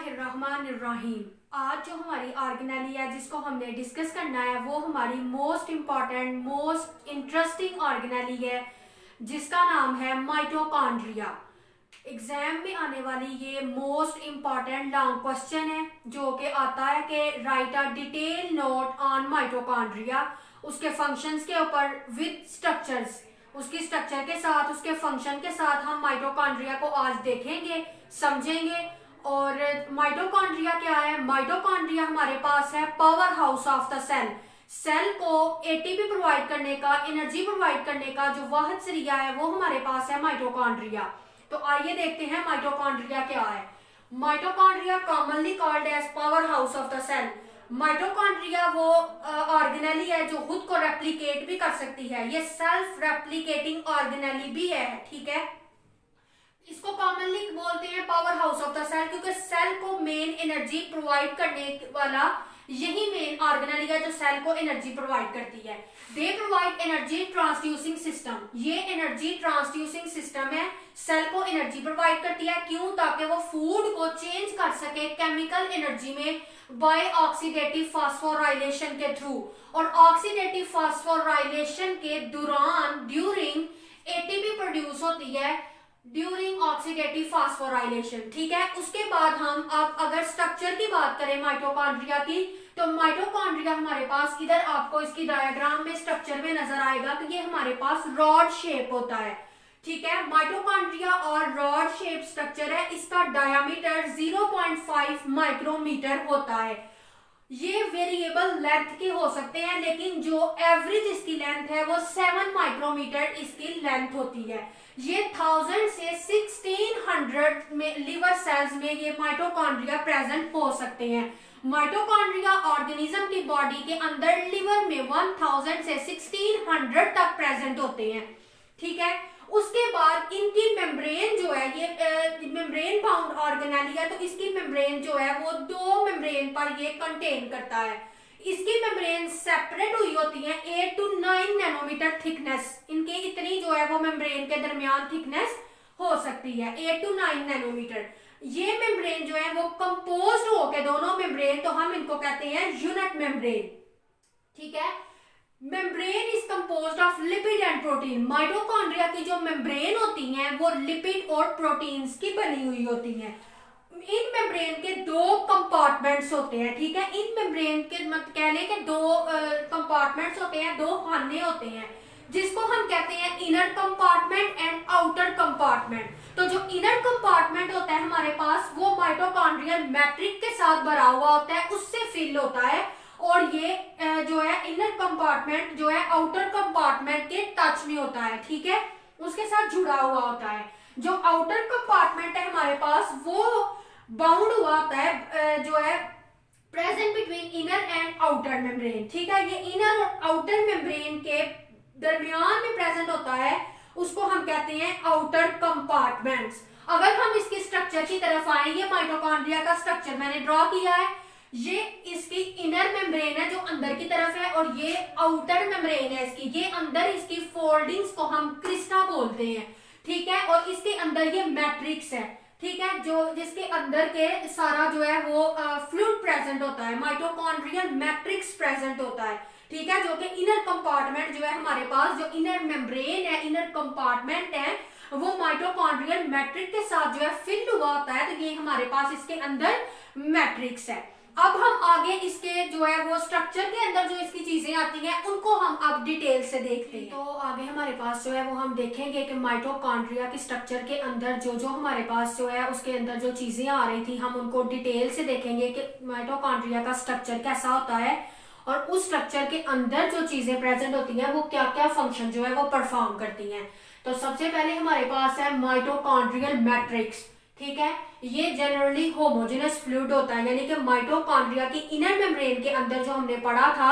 बिस्मिल्लाहिर्रहमानिर्रहीम। आज जो हमारी ऑर्गेनेली है जिसको हमने डिस्कस करना है वो हमारी most important most interesting organelle है जिसका नाम है माइटोकॉन्ड्रिया। एग्जाम में आने वाली ये मोस्ट इम्पॉर्टेंट लॉन्ग क्वेश्चन है जो कि आता है कि right a detail note on mitochondria, उसके फंक्शंस के ऊपर विद स्ट्रक्चर्स, उसकी स्ट्रक्चर के साथ उसके फंक्शन के साथ हम माइटोकॉन्ड्रिया को आज देखेंगे समझेंगे। और माइटोकॉन्ड्रिया क्या है? माइटोकॉन्ड्रिया हमारे पास है power house of the cell. Cell को एटीपी प्रोवाइड करने का, एनर्जी प्रोवाइड करने का जो वाहिद जरिया है वो हमारे पास है माइटोकॉन्ड्रिया। तो आइए देखते हैं माइटोकॉन्ड्रिया क्या है। Mitochondria commonly called as power house of the cell. Mitochondria वो ऑर्गेनेली है जो खुद को रेप्लिकेट भी कर सकती है, ये सेल्फ रेप्लिकेटिंग ऑर्गेनेली भी है, ठीक है। इसको कॉमनली बोलते हैं power house of the cell क्योंकि सेल को मेन एनर्जी प्रोवाइड करने वाला यही मेन ऑर्गेनेली है जो सेल को एनर्जी प्रोवाइड करती है। They provide energy transducing system, ये एनर्जी ट्रांसड्यूसिंग सिस्टम है, सेल को एनर्जी प्रोवाइड करती है। क्यों? ताकि वो फूड को चेंज कर सके केमिकल एनर्जी में बाय ऑक्सीडेटिव फास्फोराइलेशन के थ्रू। और ऑक्सीडेटिव फास्फोराइलेशन के दौरान ड्यूरिंग एटीपी प्रोड्यूस होती है ड्यूरिंग ऑक्सीडेटिव फास्फोराइलेशन, ठीक है। उसके बाद हम अब अगर स्ट्रक्चर की बात करें माइटोकॉन्ड्रिया की, तो माइटोकॉन्ड्रिया हमारे पास इधर आपको इसकी डायग्राम में स्ट्रक्चर में नजर आएगा कि ये हमारे पास रॉड शेप होता है, ठीक है। माइटोकॉन्ड्रिया और रॉड शेप स्ट्रक्चर है, इसका डायमीटर 0.5 माइक्रोमीटर होता है। ये वेरिएबल लेंथ के हो सकते हैं लेकिन जो एवरेज इसकी लेंथ है वो 7 माइक्रोमीटर इसकी लेंथ होती है। ये 1000 से 1600 में लिवर सेल्स में ये माइटोकॉन्ड्रिया प्रेजेंट हो सकते हैं। माइटोकॉन्ड्रिया ऑर्गेनिज्म की बॉडी के अंदर लिवर में 1000 से 1600 तक प्रेजेंट होते हैं, ठीक है। उसके बाद इनकी मेम्ब्रेन जो है ये मेम्ब्रेन बाउंड ऑर्गेनेली है, तो इसकी मेम्ब्रेन जो है वो 2 मेम्ब्रेन पर ये कंटेन करता है। इसकी मेम्ब्रेन सेपरेट हुई होती है 8 to 9 नैनोमीटर थिकनेस, इनकी इतनी जो है वो मेम्ब्रेन के दरमियान थिकनेस हो सकती है 8 to 9 नैनोमीटर। ये मेम्ब्रेन जो है वो कंपोज्ड होके दोनों मेम्ब्रेन, तो हम इनको कहते हैं यूनिट मेम्ब्रेन, ठीक है। Membrane is composed of lipid and protein. Mitochondria की जो मेम्ब्रेन होती हैं वो लिपिड और प्रोटीन्स की बनी हुई होती हैं। इन मेम्ब्रेन के 2 कंपार्टमेंट्स होते हैं, ठीक है। इन मेम्ब्रेन के मत कह लें कि 2 कंपार्टमेंट्स होते हैं, 2 खाने होते हैं जिसको हम कहते हैं inner compartment and outer compartment. तो जो इनर कंपार्टमेंट होता है हमारे पास वो माइटोकॉन्ड्रियल मैट्रिक्स के साथ भरा हुआ होता है, उससे फिल होता है। और ये जो है इनर कंपार्टमेंट जो है आउटर कंपार्टमेंट के टच में होता है, ठीक है, उसके साथ जुड़ा हुआ होता है। जो आउटर कंपार्टमेंट है हमारे पास वो बाउंड हुआ होता है जो है present between inner and outer membrane, ठीक है। ये इनर और आउटर मेम्ब्रेन के दरमियान में प्रेजेंट होता है, उसको हम कहते हैं आउटर कंपार्टमेंट्स। अगर हम इसकी स्ट्रक्चर की तरफ आए, ये माइटोकॉन्ड्रिया का स्ट्रक्चर मैंने ड्रॉ किया है, ये इसकी इनर मेम्ब्रेन है जो अंदर की तरफ है और ये आउटर मेम्ब्रेन है इसकी, ये अंदर इसकी फोल्डिंग्स को हम क्रिस्टा बोलते हैं, ठीक है। और इसके अंदर ये मैट्रिक्स है, ठीक है, जो जिसके अंदर के सारा जो है वो फ्लूइड प्रेजेंट होता है, माइटोकॉन्ड्रियल मैट्रिक्स प्रेजेंट होता है, ठीक है। जो कि इनर कंपार्टमेंट जो है हमारे पास जो इनर मेम्ब्रेन है, इनर कंपार्टमेंट है, वो माइटोकॉन्ड्रियल मैट्रिक्स के साथ जो है फिल हुआ होता है, तो ये हमारे पास इसके अंदर मैट्रिक्स है। अब हम आगे इसके जो है वो स्ट्रक्चर के अंदर जो इसकी चीजें आती हैं उनको हम अब डिटेल से देखते हैं। तो आगे हमारे पास जो है वो हम देखेंगे कि माइटोकॉन्ड्रिया की स्ट्रक्चर के अंदर जो जो हमारे पास जो है उसके अंदर जो चीजें आ रही थी हम उनको डिटेल से देखेंगे कि माइटोकॉन्ड्रिया का स्ट्रक्चर कैसा होता है और उस स्ट्रक्चर के अंदर जो चीजें प्रेजेंट होती हैं वो क्या क्या फंक्शन जो है वो परफॉर्म करती हैं। तो सबसे पहले हमारे पास है माइटोकॉन्ड्रियल मैट्रिक्स, ठीक है। ये जनरली होमोजेनस फ्लूइड होता है, यानी कि माइटोकॉन्ड्रिया की इनर मेम्ब्रेन के अंदर जो हमने पढ़ा था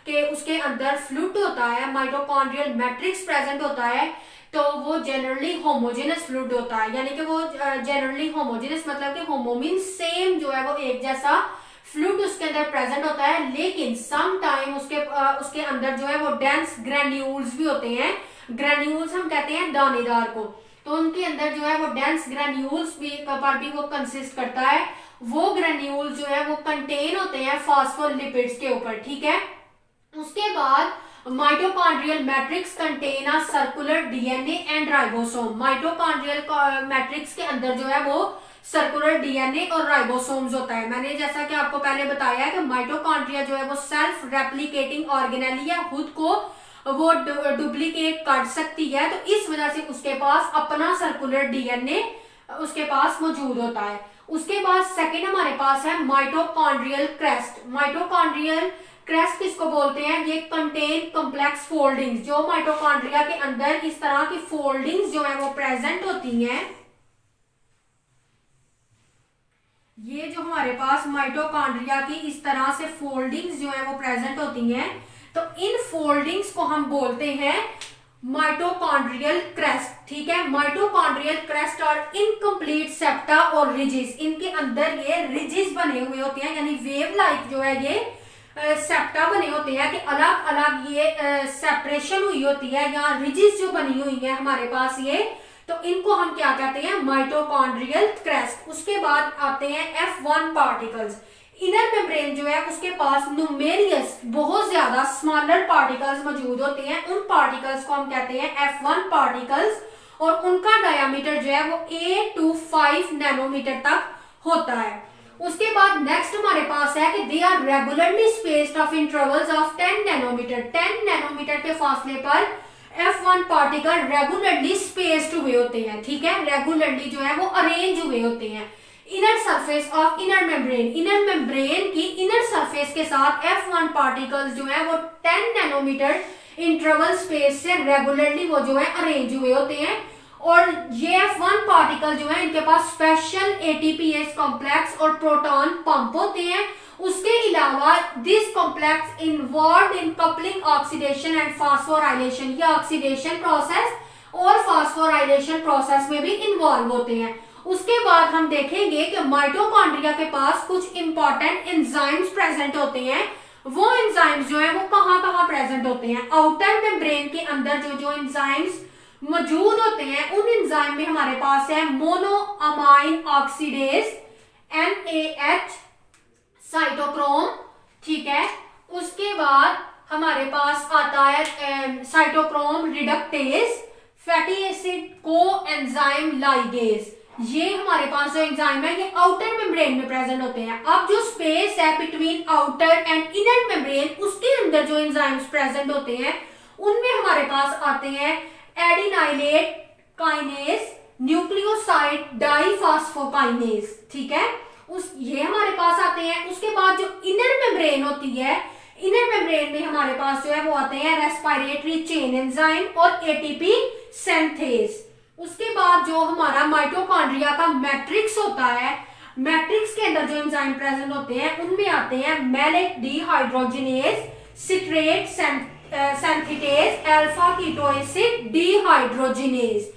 कि उसके अंदर फ्लूइड होता है, माइटोकॉन्ड्रियल मैट्रिक्स प्रेजेंट होता है, तो वो जनरली होमोजेनस फ्लूइड होता है। यानी कि वो जनरली होमोजेनस मतलब कि होमो मींस सेम जो है वो एक जैसा फ्लूइड उसके अंदर प्रेजेंट होता है, लेकिन सम टाइम उसके अंदर जो है वो डेंस ग्रेन्यूल्स भी होते हैं। ग्रेन्यूल्स हम कहते हैं दानेदार को, तो उनके अंदर जो है वो डेंस ग्रेन्यूल्स भी पर भी वो कंसिस्ट करता है वो ग्रेन्यूल जो है वो कंटेन होते हैं फॉस्फोलिपिड्स के ऊपर, ठीक है। उसके बाद mitochondrial matrix contain a circular DNA and ribosome. Mitochondrial matrix के अंदर जो है वो सर्कुलर डीएनए और राइबोसोम्स होता है। मैंने जैसा कि आपको पहले बताया है कि माइटोकॉन्ड्रिया जो है वो सेल्फ रेप्लिकेटिंग ऑर्गेनेली है, खुद को वो डुप्लीकेट कर सकती है, तो इस वजह से उसके पास अपना सर्कुलर डीएनए उसके पास मौजूद होता है। उसके बाद सेकंड हमारे पास है माइटोकॉन्ड्रियल क्रेस्ट। माइटोकॉन्ड्रियल क्रेस्ट किसको बोलते हैं? ये कंटेन कॉम्प्लेक्स फोल्डिंग्स, जो माइटोकॉन्ड्रिया के अंदर इस तरह की फोल्डिंग्स जो है वो प्रेजेंट होती हैं। ये जो हमारे पास माइटोकॉन्ड्रिया की इस तरह से फोल्डिंग्स जो है वो प्रेजेंट होती हैं, तो इन फोल्डिंग्स को हम बोलते हैं माइटोकॉन्ड्रियल क्रेस्ट, ठीक है। माइटोकॉन्ड्रियल क्रेस्ट और इनकम्प्लीट सेप्टा और रिजिस, इनके अंदर ये रिजिस बने हुए होते हैं, यानी वेव लाइक जो है ये सेप्टा बने होते हैं कि अलग अलग ये सेपरेशन हुई होती है, या रिजिस जो बनी हुई है हमारे पास ये, तो इनको हम क्या कहते हैं? Mitochondrial crest. उसके बाद आते हैं F1 पार्टिकल्स। इनर मेम्ब्रेन जो है उसके पास न्यूमेरियस बहुत ज्यादा स्मॉलर पार्टिकल्स मौजूद होते हैं, उन पार्टिकल्स को हम कहते हैं F1 पार्टिकल्स, और उनका डायमीटर जो है वो 8 to 5 नैनोमीटर तक होता है। उसके बाद नेक्स्ट हमारे पास है कि they are regularly spaced of intervals of 10 nanometre. 10 nanometre के फासले पर F1 पार्टिकल रेगुलरली स्पेस्ड हुए होते हैं, ठीक है। रेगुलरली जो है वो अरेंज हुए होते हैं। Inner surface of inner membrane, inner membrane की इनर सरफेस के साथ F1 पार्टिकल्स जो है वो 10 नैनोमीटर इंटरवल स्पेस से रेगुलरली वो जो है अरेंज हुए होते हैं। और ये F1 पार्टिकल जो है इनके पास स्पेशल ATPase कॉम्प्लेक्स और प्रोटॉन पंप होते हैं। उसके अलावा this complex involve in coupling oxidation and phosphorylation, ये ऑक्सीडेशन प्रोसेस और फास्फोराइलेशन प्रोसेस में भी इन्वॉल्व होते हैं। उसके बाद हम देखेंगे कि माइटोकॉन्ड्रिया के पास कुछ इंपॉर्टेंट एंजाइम्स प्रेजेंट होते हैं। वो एंजाइम्स जो है वो कहाँ कहाँ प्रेजेंट होते हैं? आउटर मेम्ब्रेन के अंदर जो जो एंजाइम्स मौजूद होते हैं, उन एंजाइम में हमारे पास है मोनोअमाइन ऑक्सीडेज MAH, साइटोक्रोम, ठीक है। उसके बाद हमारे पास आता है साइटोक्रोम रिडक्टेज, फैटी एसिड को एंजाइम लाइगेज। ये हमारे पास जो एंजाइम है ये आउटर मेम्ब्रेन में प्रेजेंट होते हैं। अब जो स्पेस है between outer and inner membrane, उसके अंदर जो एंजाइम्स प्रेजेंट होते हैं उनमें हमारे पास आते हैं एडिनाइलेट काइनेज, न्यूक्लियोसाइड डाइफॉस्फोकाइनेज, ठीक है। ये हमारे पास आते हैं। उसके बाद जो इनर मेम्ब्रेन होती है, इनर मेम्ब्रेन में हमारे पास जो है वो आते हैं रेस्पिरेटरी चेन एंजाइम और ATP सिंथेज। उसके बाद जो हमारा माइटोकॉन्ड्रिया का मैट्रिक्स होता है, मैट्रिक्स के अंदर जो एंजाइम प्रेजेंट होते हैं उनमें आते हैं malate dehydrogenase, citrate synthetase, alpha keto acid dehydrogenase.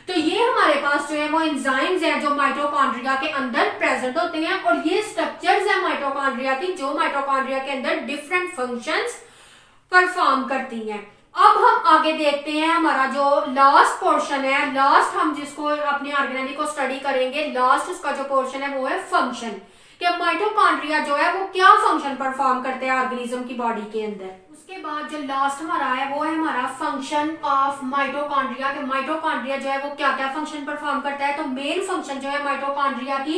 तो ये हमारे पास जो है वो एंजाइम्स हैं जो माइटोकॉन्ड्रिया के अंदर प्रेजेंट होते हैं, और ये स्ट्रक्चर्स हैं माइटोकॉन्ड्रिया की जो माइटोकॉन्ड्रिया के अंदर डिफरेंट फंक्शंस परफॉर्म करती हैं। अब हम आगे देखते हैं हमारा जो लास्ट पोर्शन है, लास्ट हम जिसको अपने ऑर्गेनेली को स्टडी करेंगे, लास्ट उसका जो पोर्शन है वो है फंक्शन, कि माइटोकॉन्ड्रिया जो है वो क्या फंक्शन परफॉर्म करते हैं ऑर्गेनिज्म की बॉडी के अंदर। उसके बाद जो लास्ट हमारा है वो है हमारा फंक्शन ऑफ माइटोकॉन्ड्रिया, कि माइटोकॉन्ड्रिया जो है वो क्या क्या फंक्शन परफॉर्म करता है। तो मेन फंक्शन जो है माइटोकॉन्ड्रिया की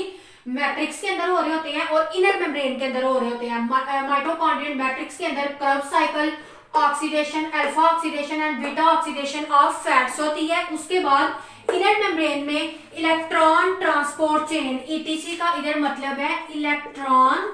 मैट्रिक्स के अंदर हो रहे होते हैं और इनर मेम्ब्रेन के अंदर हो रहे होते हैं। माइटोकॉन्ड्रियल मैट्रिक्स के अंदर Krebs cycle, oxidation, alpha oxidation and beta oxidation of fats होती है। उसके बाद इनर मेम्ब्रेन में इलेक्ट्रॉन ट्रांसपोर्ट चेन, ETC का इधर मतलब है electron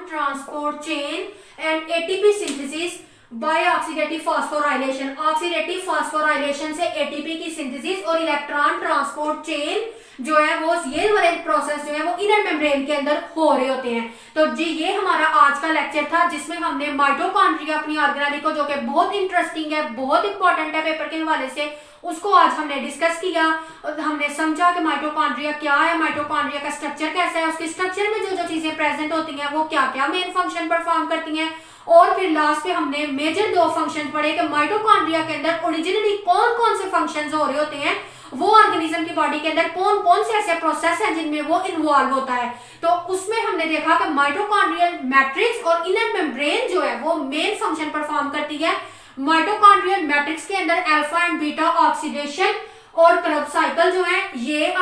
transport chain and ATP synthesis by oxidative phosphorylation, oxidative phosphorylation से ATP की सिंथेसिस और इलेक्ट्रॉन ट्रांसपोर्ट चेन जो है वो ये वाले प्रोसेस जो है वो इनर मेम्ब्रेन के अंदर हो रहे होते हैं। तो जी ये हमारा आज का लेक्चर था जिसमें हमने माइटोकॉन्ड्रिया अपनी ऑर्गेनेली को, जो कि बहुत इंटरेस्टिंग है, बहुत इंपॉर्टेंट है पेपर के हवाले से, उसको आज हमने डिस्कस किया और हमने समझा कि माइटोकॉन्ड्रिया क्या है, माइटोकॉन्ड्रिया का स्ट्रक्चर कैसा है, उसके स्ट्रक्चर में जो जो चीजें प्रेजेंट होती हैं वो क्या क्या मेन फंक्शन परफॉर्म करती हैं, और फिर लास्ट पे हमने मेजर 2 फंक्शन पढ़े कि माइटोकॉन्ड्रिया के अंदर ओरिजिनली कौन कौन से फंक्शंस हो रहे होते हैं, वो ऑर्गेनिज्म की बॉडी के अंदर कौन कौन से ऐसे प्रोसेस हैं जिनमें वो इन्वॉल्व होता है। तो उसमें हमने देखा कि माइटोकॉन्ड्रियल मैट्रिक्स और इनर मेम्ब्रेन जो है वो मेन फंक्शन परफॉर्म करती है। माइटोकॉन्ड्रियल मैट्रिक्स के अंदर अल्फा एंड बीटा ऑक्सीडेशन और क्रेब्स साइकिल जो है ये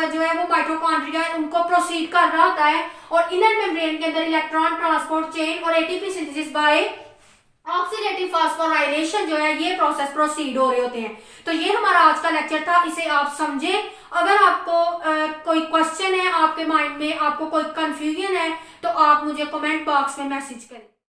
जो है वो माइटोकॉन्ड्रिया उनको प्रोसीड कर रहा होता है, और इनर मेम्ब्रेन के अंदर इलेक्ट्रॉन ट्रांसपोर्ट चेन और ATP synthesis by oxidative phosphorylation जो है ये प्रोसेस प्रोसीड हो रहे होते हैं। तो ये हमारा आज का लेक्चर था, इसे आप समझे। अगर आपको कोई क्वेश्चन है आपके माइंड में, आपको कोई कंफ्यूजन है, तो आप मुझे कमेंट बॉक्स में मैसेज करें।